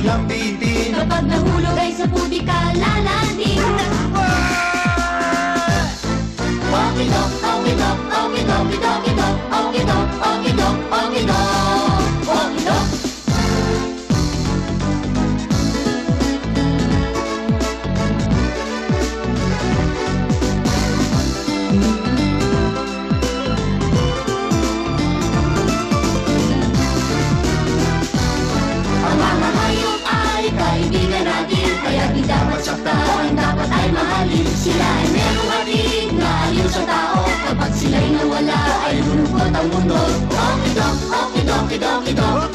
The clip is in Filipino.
lambitin. Kapag nahulog ay sa puti ka lalanding. Okidok, okidok, okidok, okidok, okidok, okidok, okidok, okidok. Ang mga hayop ay kaibigan natin, kaya di dapat saktan, dapat ay mahalin. Sila ay merong hatid na aliw sa tao. Kapag sila'y nawala ay lulungkot ang mundo. Okidok, okidok, okidok, okidok.